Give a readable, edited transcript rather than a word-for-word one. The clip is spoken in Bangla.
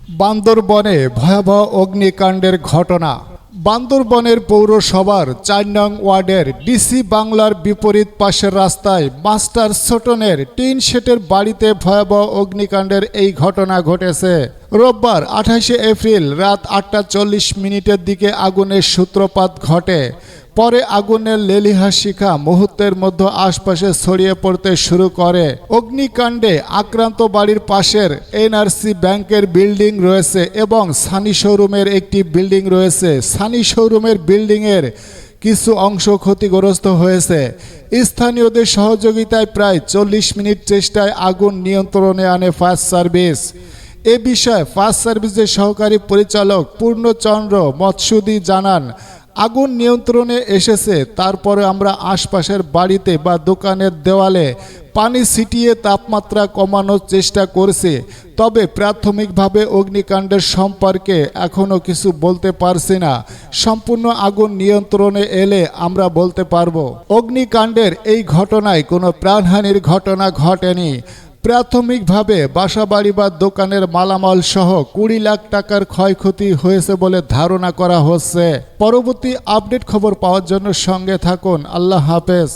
বান্দরবনে ভয়াবহ অগ্নিকাণ্ডের ঘটনা। বান্দরবনের পৌরসভার ৪ নং ওয়ার্ডের ডিসি বাংলার বিপরীত পাশের রাস্তায় মাস্টার ছোটনের টিন শেডের বাড়িতে ভয়াবহ অগ্নিকাণ্ডের এই ঘটনা ঘটেছে। রোববার ২৮ এপ্রিল রাত ৮টা ৪০ দিকে আগুনের সূত্রপাত ঘটে। পরে আগুনের লেলিহান শিখা মুহূর্তের মধ্যে আশপাশে ছড়িয়ে পড়তে শুরু করে। অগ্নিকাণ্ডে আক্রান্ত বাড়ির পাশের এনআরসি ব্যাংকের বিল্ডিং রয়েছে এবং সানি শোরুমের একটি বিল্ডিং রয়েছে। সানি শোরুমের বিল্ডিংয়ের কিছু অংশ ক্ষতিগ্রস্ত হয়েছে। স্থানীয়দের সহযোগিতায় প্রায় ৪০ মিনিট চেষ্টায় আগুন নিয়ন্ত্রণে আনে ফায়ার সার্ভিস। এ বিষয়ে ফায়ার সার্ভিসের সহকারী পরিচালক পূর্ণচন্দ্র মৎসুদী জানান, আগুন নিয়ন্ত্রণে এসেছে, তারপরে আমরা আশপাশের বাড়িতে বা দোকানের দেওয়ালে পানি ছিটিয়ে তাপমাত্রা কমানোর চেষ্টা করছি। তবে প্রাথমিকভাবে অগ্নিকাণ্ডের সম্পর্কে এখনও কিছু বলতে পারছি না। সম্পূর্ণ আগুন নিয়ন্ত্রণে এলে আমরা বলতে পারবো। অগ্নিকাণ্ডের এই ঘটনায় কোনো প্রাণহানির ঘটনা ঘটেনি। প্রাথমিকভাবে বাসাবাড়ি বা দোকানের মালামাল সহ ২০ লাখ টাকার ক্ষয়ক্ষতি হয়েছে বলে ধারণা করা হচ্ছে। পরবর্তী আপডেট খবর পাওয়ার জন্য সঙ্গে থাকুন। আল্লাহ হাফেজ।